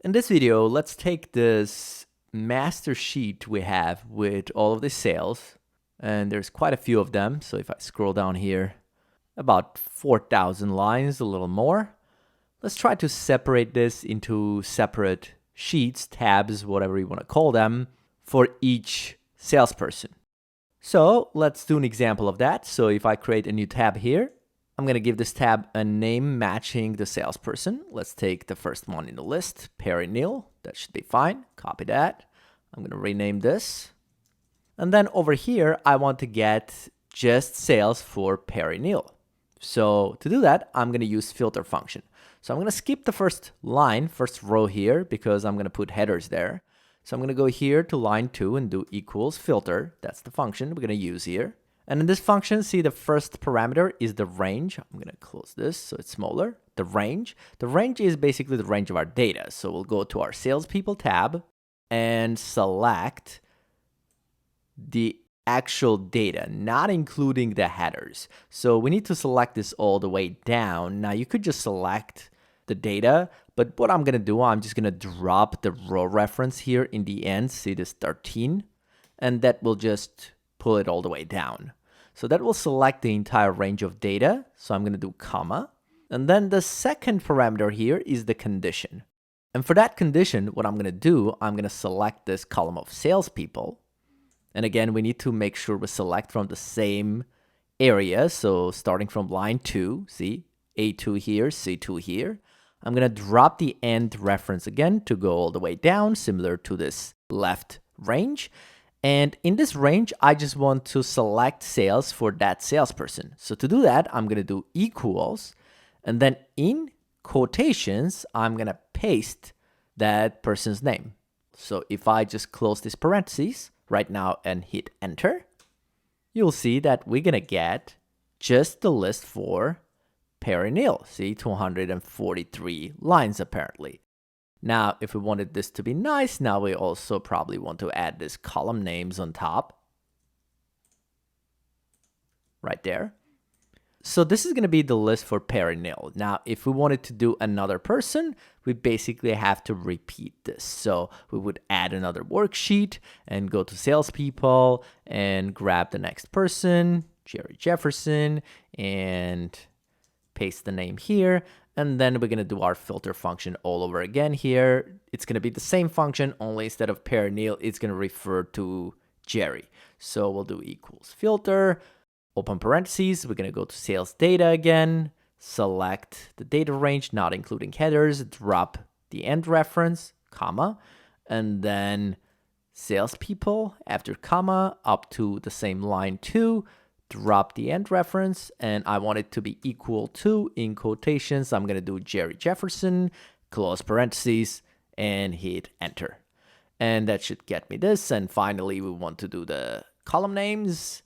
In this video, let's take this master sheet we have with all of the sales, and there's quite a few of them. So if I scroll down here, about 4,000 lines, a little more. Let's try to separate this into separate sheets, tabs, whatever you want to call them, for each salesperson. So let's do an example of that. So if I create a new tab here, I'm going to give this tab a name matching the salesperson. Let's take the first one in the list, Perry Neal. That should be fine. Copy that. I'm going to rename this. And then over here, I want to get just sales for Perry Neal. So to do that, I'm going to use filter function. So I'm going to skip the first line, first row here, because I'm going to put headers there. So I'm going to go here to line 2 and do equals filter. That's the function we're going to use here. And in this function, see the first parameter is the range. I'm going to close this so it's smaller. The range. The range is basically the range of our data. So we'll go to our salespeople tab and select the actual data, not including the headers. So we need to select this all the way down. Now you could just select the data, but what I'm going to do, I'm just going to drop the row reference here in the end. See this 13, and that will just pull it all the way down. So that will select the entire range of data. So I'm going to do comma. And then the second parameter here is the condition. And for that condition, what I'm going to do, I'm going to select this column of salespeople. And again, we need to make sure we select from the same area. So starting from line 2, see, A2 here, C2 here. I'm going to drop the end reference again to go all the way down, similar to this left range. And in this range, I just want to select sales for that salesperson. So to do that, I'm going to do equals. And then in quotations, I'm going to paste that person's name. So if I just close this parentheses right now and hit enter, you'll see that we're going to get just the list for Perry Neal. See, 243 lines apparently. Now, if we wanted this to be nice, now we also probably want to add this column names on top. Right there. So this is going to be the list for Perry Neal. Now, if we wanted to do another person, we basically have to repeat this. So we would add another worksheet and go to salespeople and grab the next person, Jerry Jefferson, and paste the name here. And then we're going to do our filter function all over again here. It's going to be the same function, only instead of Perry Neal, it's going to refer to Jerry. So we'll do equals filter, open parentheses. We're going to go to sales data again, select the data range, not including headers, drop the end reference, comma, and then salespeople after comma up to the same line 2. Drop the end reference, and I want it to be equal to, in quotations, I'm going to do Jerry Jefferson, close parentheses, and hit enter. And that should get me this. And finally, we want to do the column names,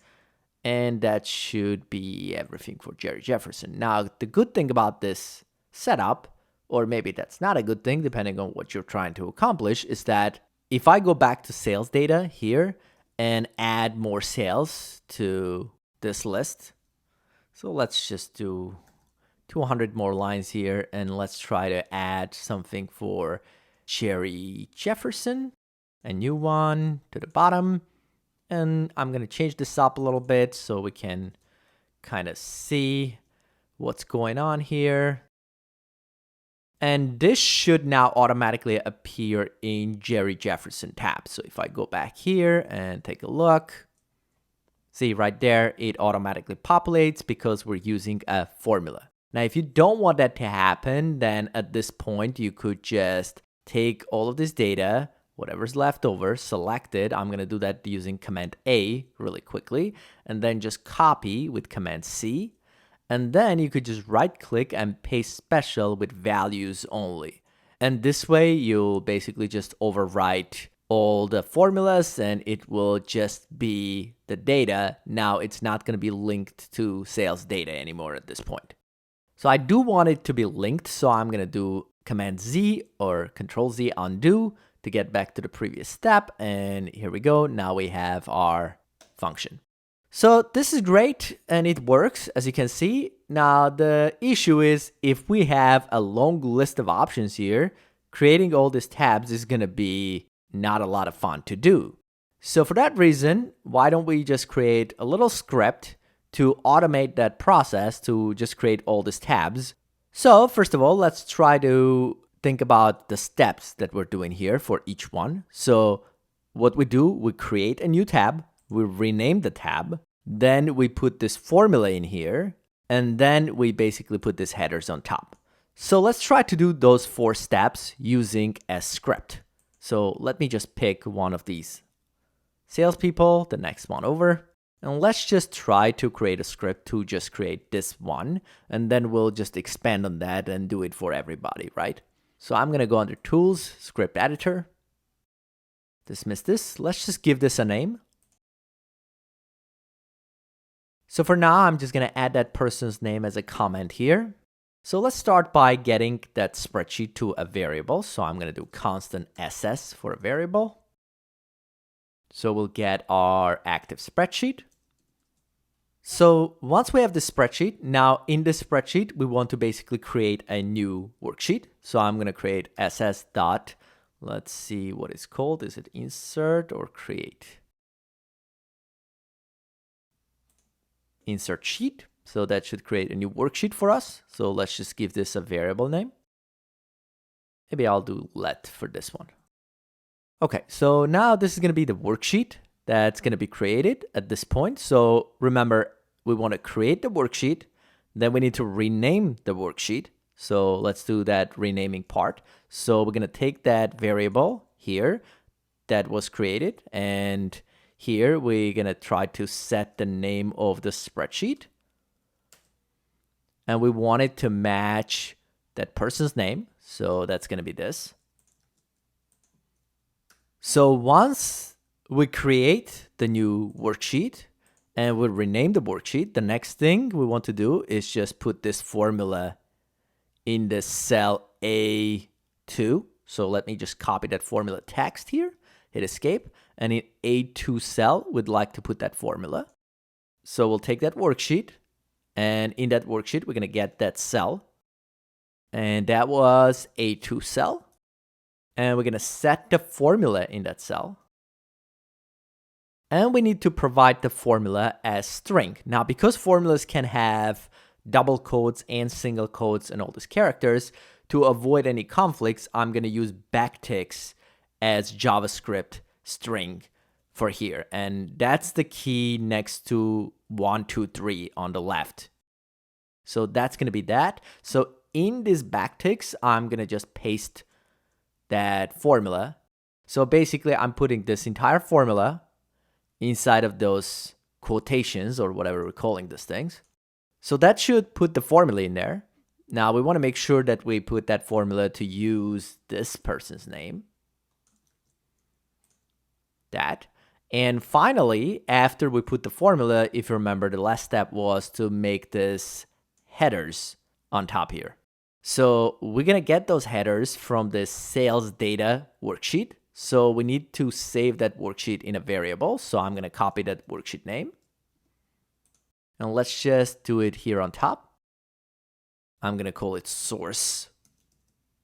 and that should be everything for Jerry Jefferson. Now, the good thing about this setup, or maybe that's not a good thing, depending on what you're trying to accomplish, is that if I go back to sales data here and add more sales to this list. So let's just do 200 more lines here, and let's try to add something for Jerry Jefferson, a new one to the bottom. And I'm going to change this up a little bit so we can kind of see what's going on here. And this should now automatically appear in Jerry Jefferson tab. So if I go back here and take a look, see right there, it automatically populates because we're using a formula. Now, if you don't want that to happen, then at this point, you could just take all of this data, whatever's left over, select it. I'm going to do that using Command A really quickly, and then just copy with Command C. And then you could just right click and paste special with values only. And this way, you'll basically just overwrite all the formulas and it will just be the data. Now it's not going to be linked to sales data anymore at this point. So I do want it to be linked. So I'm going to do Command Z or Control Z undo to get back to the previous step. And here we go. Now we have our function. So this is great and it works, as you can see. Now the issue is if we have a long list of options here, creating all these tabs is going to be not a lot of fun to do. So for that reason, why don't we just create a little script to automate that process to just create all these tabs. So first of all, let's try to think about the steps that we're doing here for each one. So what we do, we create a new tab, we rename the tab, then we put this formula in here, and then we basically put these headers on top. So let's try to do those 4 steps using a script. So let me just pick one of these salespeople, the next one over. And let's just try to create a script to just create this one. And then we'll just expand on that and do it for everybody, right? So I'm going to go under Tools, Script Editor. Dismiss this. Let's just give this a name. So for now, I'm just going to add that person's name as a comment here. So let's start by getting that spreadsheet to a variable. So I'm going to do constant SS for a variable. So we'll get our active spreadsheet. So once we have the spreadsheet, now in this spreadsheet, we want to basically create a new worksheet. So I'm going to create SS dot, let's see what it's called. Is it insert or create? Insert sheet. So that should create a new worksheet for us. So let's just give this a variable name. Maybe I'll do let for this one. Okay, so now this is going to be the worksheet that's going to be created at this point. So remember, we want to create the worksheet. Then we need to rename the worksheet. So let's do that renaming part. So we're going to take that variable here that was created. And here we're going to try to set the name of the spreadsheet. And we want it to match that person's name. So that's going to be this. So once we create the new worksheet and we rename the worksheet, the next thing we want to do is just put this formula in the cell A2. So let me just copy that formula text here, hit escape, and in A2 cell, we'd like to put that formula. So we'll take that worksheet, and in that worksheet, we're going to get that cell. And that was A2 cell. And we're going to set the formula in that cell. And we need to provide the formula as string. Now, because formulas can have double quotes and single quotes and all these characters, to avoid any conflicts, I'm going to use backticks as JavaScript string for here. And that's the key next to 1, 2, 3 on the left. So that's going to be that. So in these backticks, I'm going to just paste that formula. So basically, I'm putting this entire formula inside of those quotations or whatever we're calling these things. So that should put the formula in there. Now we want to make sure that we put that formula to use this person's name. That. And finally, after we put the formula, if you remember, the last step was to make this headers on top here. So we're going to get those headers from the sales data worksheet. So we need to save that worksheet in a variable. So I'm going to copy that worksheet name. And let's just do it here on top. I'm going to call it source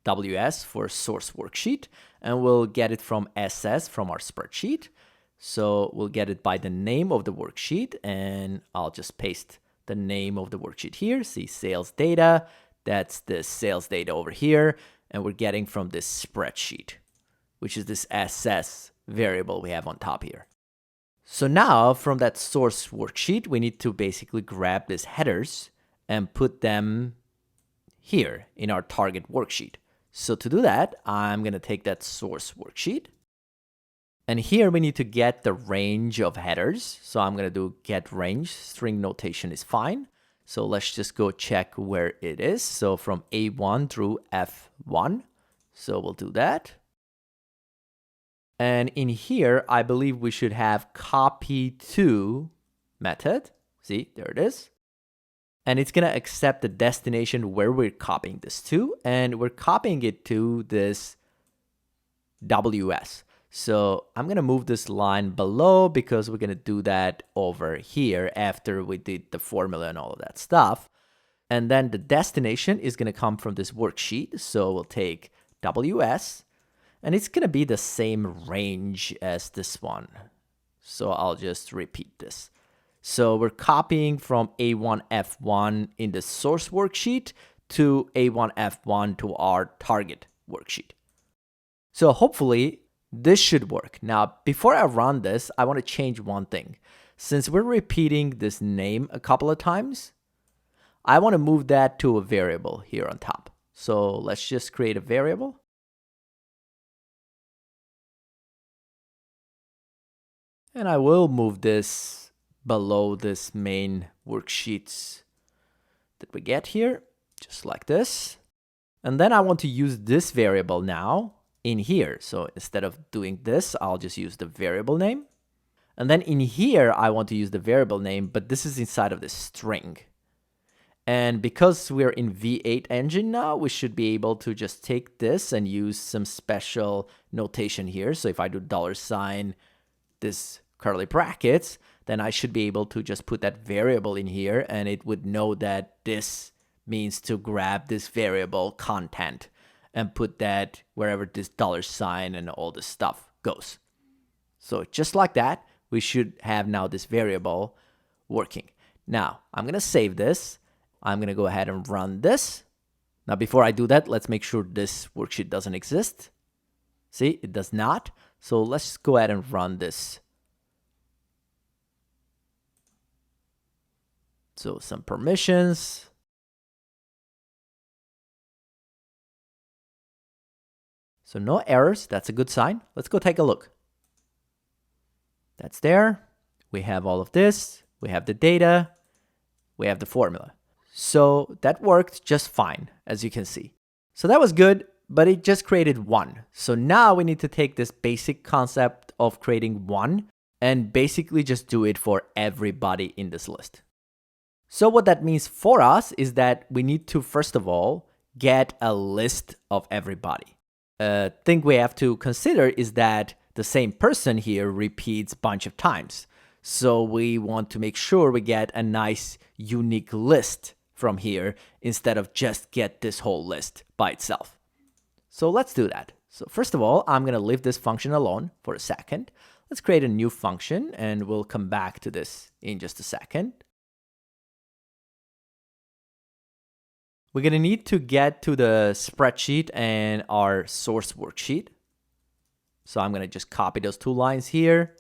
WS for source worksheet. And we'll get it from SS from our spreadsheet. So we'll get it by the name of the worksheet. And I'll just paste the name of the worksheet here. See sales data. That's the sales data over here. And we're getting from this spreadsheet, which is this SS variable we have on top here. So now from that source worksheet, we need to basically grab these headers and put them here in our target worksheet. So to do that, I'm going to take that source worksheet. And here we need to get the range of headers. So I'm going to do get range. String notation is fine. So let's just go check where it is. So from A1 through F1. So we'll do that. And in here, I believe we should have copy to method. See, there it is. And it's going to accept the destination where we're copying this to. And we're copying it to this WS. So I'm going to move this line below because we're going to do that over here after we did the formula and all of that stuff. And then the destination is going to come from this worksheet. So we'll take WS, and it's going to be the same range as this one. So I'll just repeat this. So we're copying from A1F1 in the source worksheet to A1F1 to our target worksheet. So hopefully this should work. Now, before I run this, I want to change one thing. Since we're repeating this name a couple of times, I want to move that to a variable here on top. So let's just create a variable. And I will move this below this main worksheets that we get here, just like this. And then I want to use this variable now in here. So instead of doing this, I'll just use the variable name. And then in here, I want to use the variable name, but this is inside of the string. And because we're in V8 engine now, we should be able to just take this and use some special notation here. So if I do $, this curly brackets, then I should be able to just put that variable in here, and it would know that this means to grab this variable content and put that wherever this $, and all this stuff goes. So just like that, we should have now this variable working. Now, I'm going to save this. I'm going to go ahead and run this. Now, before I do that, let's make sure this worksheet doesn't exist. See, it does not. So let's just go ahead and run this. So some permissions. So no errors. That's a good sign. Let's go take a look. That's there. We have all of this. We have the data. We have the formula. So that worked just fine, as you can see. So that was good, but it just created one. So now we need to take this basic concept of creating one and basically just do it for everybody in this list. So what that means for us is that we need to, first of all, get a list of everybody. A thing we have to consider is that the same person here repeats a bunch of times. So we want to make sure we get a nice unique list from here instead of just get this whole list by itself. So let's do that. So first of all, I'm going to leave this function alone for a second. Let's create a new function and we'll come back to this in just a second. We're going to need to get to the spreadsheet and our source worksheet. So I'm going to just copy those two lines here,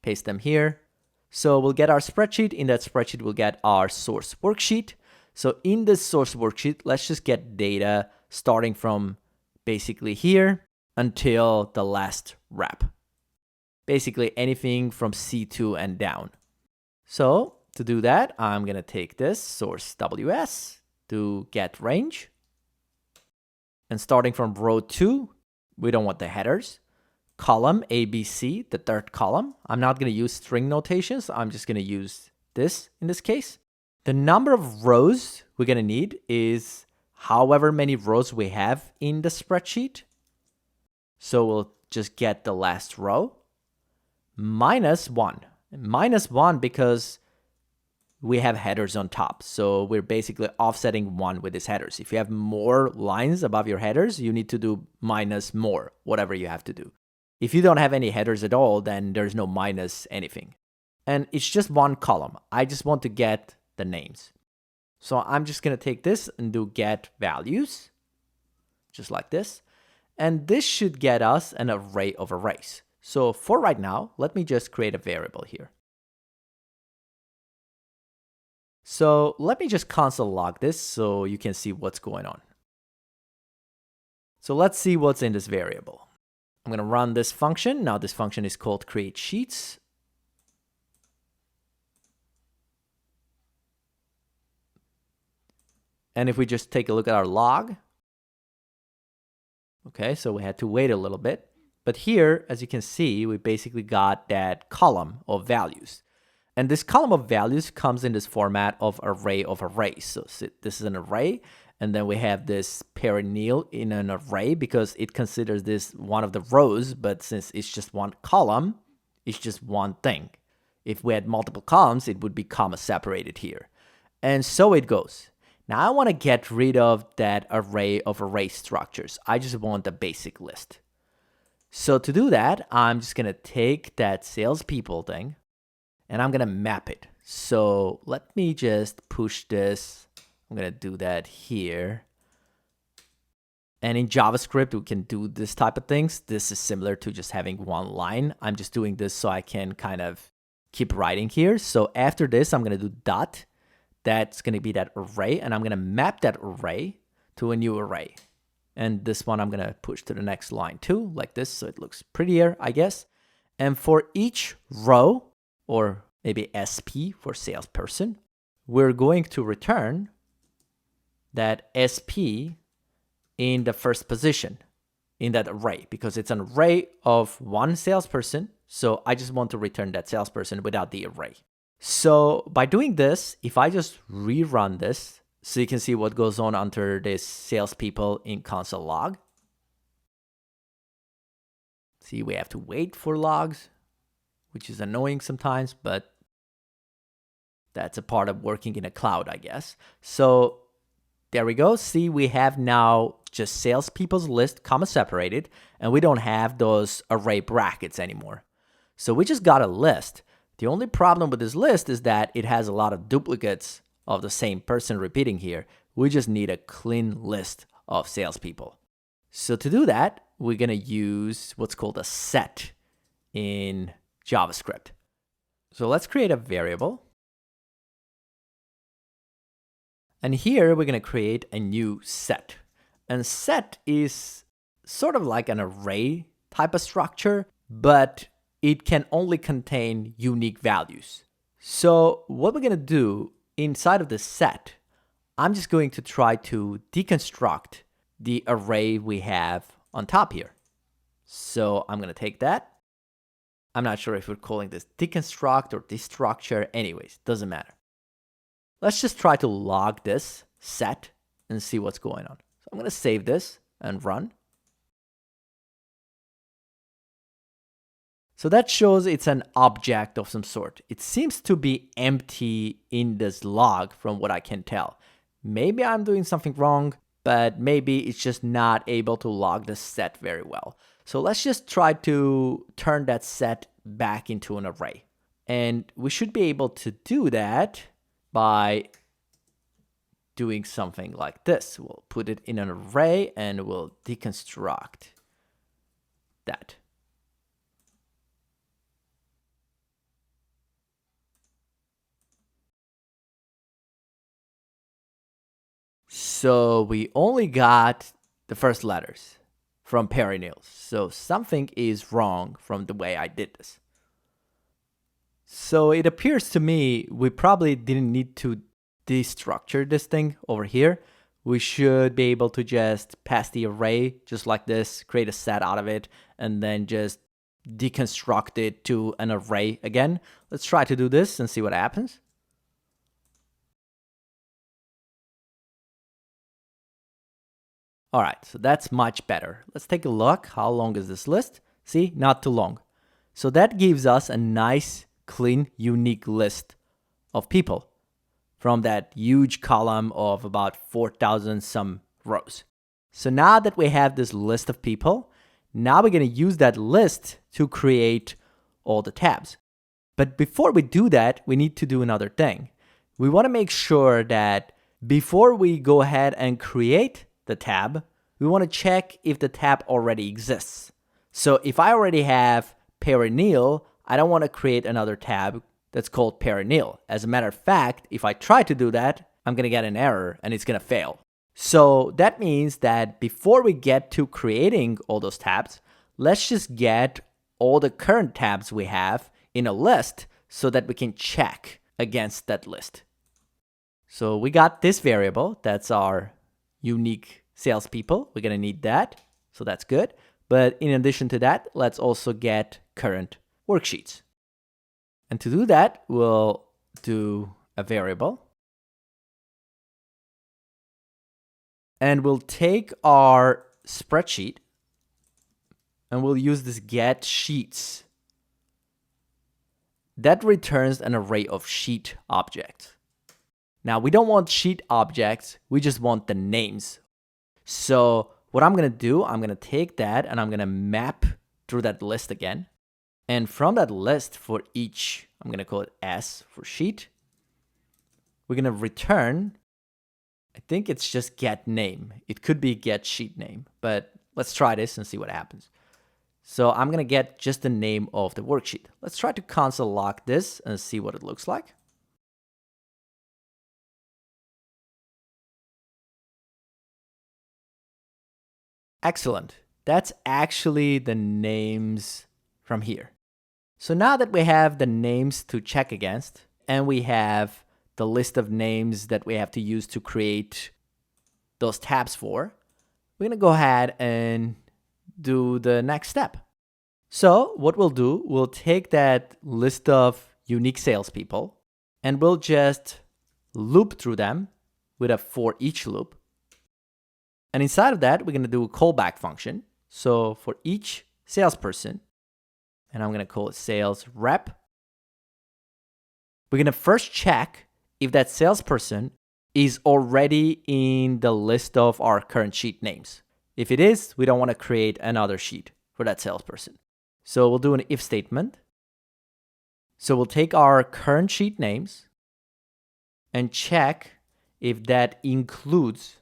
paste them here. So we'll get our spreadsheet. In that spreadsheet, we'll get our source worksheet. So in this source worksheet, let's just get data starting from basically here until the last rep. Basically anything from C2 and down. So to do that, I'm going to take this source WS to get range. And starting from row 2, we don't want the headers. Column ABC, the third column. I'm not going to use string notations. I'm just going to use this in this case. The number of rows we're going to need is however many rows we have in the spreadsheet. So we'll just get the last row. Minus 1. Minus 1 because we have headers on top. So we're basically offsetting 1 with these headers. If you have more lines above your headers, you need to do minus more, whatever you have to do. If you don't have any headers at all, then there's no minus anything. And it's just one column. I just want to get the names. So I'm just going to take this and do get values, just like this. And this should get us an array of arrays. So for right now, let me just create a variable here. So let me just console log this so you can see what's going on. So let's see what's in this variable. I'm going to run this function. Now this function is called create sheets. And if we just take a look at our log, okay, so we had to wait a little bit. But here, as you can see, we basically got that column of values. And this column of values comes in this format of array of arrays. So this is an array, and then we have this perennial in an array because it considers this one of the rows, but since it's just one column, it's just one thing. If we had multiple columns, it would be comma separated here. And so it goes. Now I want to get rid of that array of array structures. I just want the basic list. So to do that, I'm just going to take that salespeople thing and I'm going to map it. So let me just push this. I'm going to do that here. And in JavaScript, we can do this type of things. This is similar to just having one line. I'm just doing this so I can kind of keep writing here. So after this, I'm going to do dot. That's going to be that array. And I'm going to map that array to a new array. And this one I'm going to push to the next line too, like this. So it looks prettier, I guess. And for each row, or maybe SP for salesperson, we're going to return that SP in the first position in that array, because it's an array of one salesperson. So I just want to return that salesperson without the array. So by doing this, if I just rerun this, so you can see what goes on under this salespeople in console log. See, we have to wait for logs, which is annoying sometimes, but that's a part of working in a cloud, I guess. So there we go. See, we have now just salespeople's list, comma separated, and we don't have those array brackets anymore. So we just got a list. The only problem with this list is that it has a lot of duplicates of the same person repeating here. We just need a clean list of salespeople. So to do that, we're going to use what's called a set in JavaScript. So let's create a variable. And here we're going to create a new set. And set is sort of like an array type of structure, but it can only contain unique values. So what we're going to do inside of the set, I'm just going to try to deconstruct the array we have on top here. So I'm going to take that. I'm not sure if we're calling this deconstruct or destructure. Anyways, doesn't matter. Let's just try to log this set and see what's going on. So I'm going to save this and run. So that shows it's an object of some sort. It seems to be empty in this log from what I can tell. Maybe I'm doing something wrong, but maybe it's just not able to log the set very well. So let's just try to turn that set back into an array. And we should be able to do that by doing something like this. We'll put it in an array and we'll deconstruct that. So we only got the first letters from perennials. So something is wrong from the way I did this. So it appears to me we probably didn't need to destructure this thing over here. We should be able to just pass the array just like this, create a set out of it, and then just deconstruct it to an array again. Let's try to do this and see what happens. All right, so that's much better. Let's take a look. How long is this list? See, not too long. So that gives us a nice, clean, unique list of people from that huge column of about 4,000 some rows. So now that we have this list of people, now we're going to use that list to create all the tabs. But before we do that, we need to do another thing. We want to make sure that before we go ahead and create the tab, we want to check if the tab already exists. So if I already have perennial, I don't want to create another tab that's called perennial. As a matter of fact, if I try to do that, I'm going to get an error and it's going to fail. So that means that before we get to creating all those tabs, let's just get all the current tabs we have in a list so that we can check against that list. So we got this variable. That's our unique salespeople. We're going to need that. So that's good. But in addition to that, let's also get current worksheets. And to do that, we'll do a variable. And we'll take our spreadsheet and we'll use this get sheets. That returns an array of sheet objects. Now, we don't want sheet objects. We just want the names. So what I'm going to do, I'm going to take that and I'm going to map through that list again. And from that list for each, I'm going to call it S for sheet. We're going to return, I think it's just get name. It could be get sheet name, but let's try this and see what happens. So I'm going to get just the name of the worksheet. Let's try to console log this and see what it looks like. Excellent. That's actually the names from here. So now that we have the names to check against, and we have the list of names that we have to use to create those tabs for, we're going to go ahead and do the next step. So what we'll do, we'll take that list of unique salespeople and we'll just loop through them with a for each loop. And inside of that, we're going to do a callback function. So for each salesperson, and I'm going to call it sales rep, we're going to first check if that salesperson is already in the list of our current sheet names. If it is, we don't want to create another sheet for that salesperson. So we'll do an if statement. So we'll take our current sheet names and check if that includes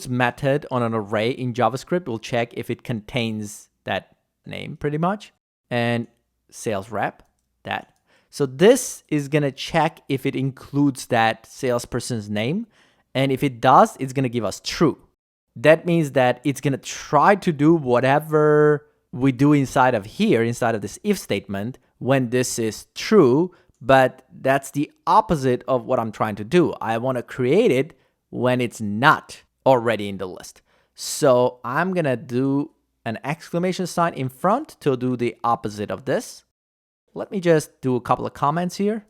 method on an array in JavaScript. We'll check if it contains that name pretty much, and sales rep that. So this is going to check if it includes that salesperson's name. And if it does, it's going to give us true. That means that it's going to try to do whatever we do inside of here, inside of this if statement, when this is true. But that's the opposite of what I'm trying to do. I want to create it when it's not already in the list. So I'm going to do an exclamation sign in front to do the opposite of this. Let me just do a couple of comments here.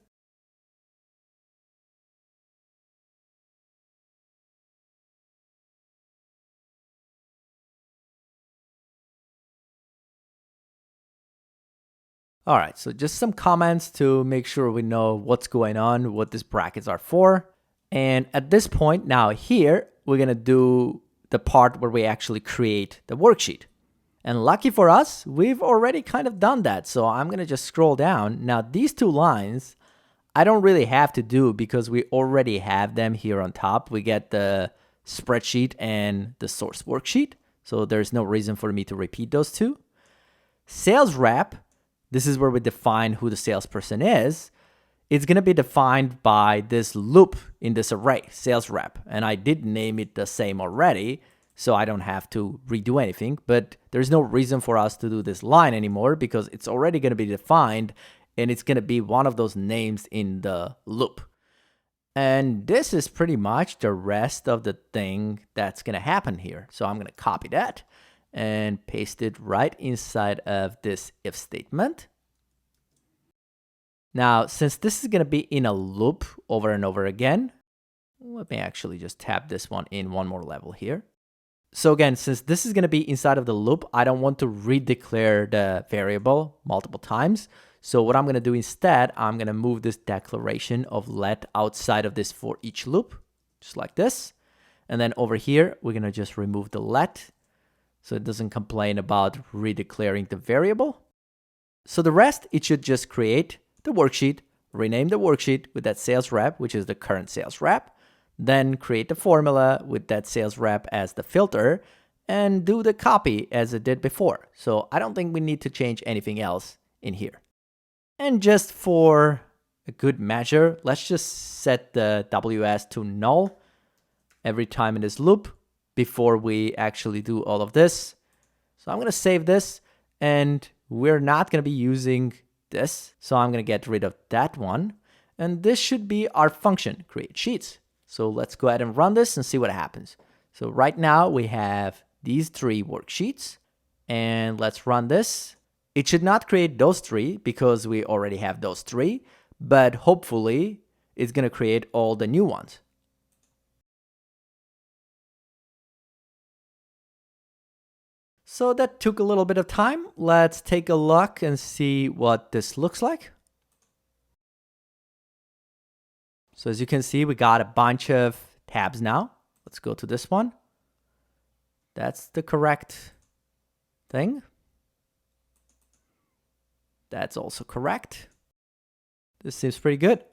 All right, so just some comments to make sure we know what's going on, what these brackets are for. And at this point now here, we're going to do the part where we actually create the worksheet. And lucky for us, we've already kind of done that. So I'm going to just scroll down. Now, these two lines, I don't really have to do because we already have them here on top. We get the spreadsheet and the source worksheet. So there's no reason for me to repeat those two. Sales rep, this is where we define who the salesperson is. It's going to be defined by this loop in this array, sales rep. And I did name it the same already, so I don't have to redo anything. But there's no reason for us to do this line anymore because it's already going to be defined and it's going to be one of those names in the loop. And this is pretty much the rest of the thing that's going to happen here. So I'm going to copy that and paste it right inside of this if statement. Now, since this is going to be in a loop over and over again, let me actually just tap this one in one more level here. So again, since this is going to be inside of the loop, I don't want to redeclare the variable multiple times. So what I'm going to do instead, I'm going to move this declaration of let outside of this for each loop, just like this. And then over here, we're going to just remove the let so it doesn't complain about redeclaring the variable. So the rest, it should just create the worksheet, rename the worksheet with that sales rep, which is the current sales rep, then create the formula with that sales rep as the filter, and do the copy as it did before. So I don't think we need to change anything else in here. And just for a good measure, let's just set the WS to null every time in this loop before we actually do all of this. So I'm going to save this, and we're not going to be using this. So I'm going to get rid of that one. And this should be our function, create sheets. So let's go ahead and run this and see what happens. So right now we have these 3 worksheets, and let's run this. It should not create those 3 because we already have those 3, but hopefully it's going to create all the new ones. So that took a little bit of time. Let's take a look and see what this looks like. So as you can see, we got a bunch of tabs now. Let's go to this one. That's the correct thing. That's also correct. This seems pretty good.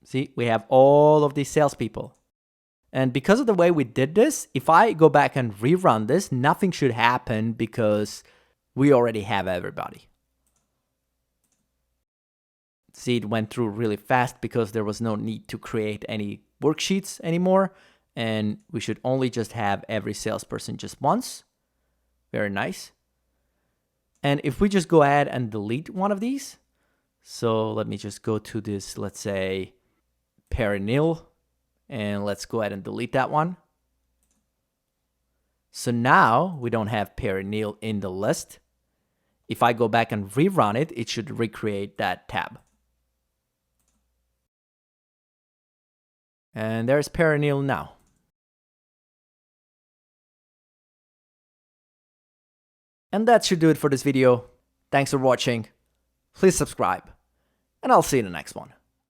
See, we have all of these salespeople. And because of the way we did this, if I go back and rerun this, nothing should happen because we already have everybody. See, it went through really fast because there was no need to create any worksheets anymore. And we should only just have every salesperson just once. Very nice. And if we just go ahead and delete one of these, so let me just go to this, let's say, Perennial, and let's go ahead and delete that one. So now we don't have Perennial in the list. If I go back and rerun it, it should recreate that tab. And there's Perennial now. And that should do it for this video. Thanks for watching. Please subscribe, and I'll see you in the next one.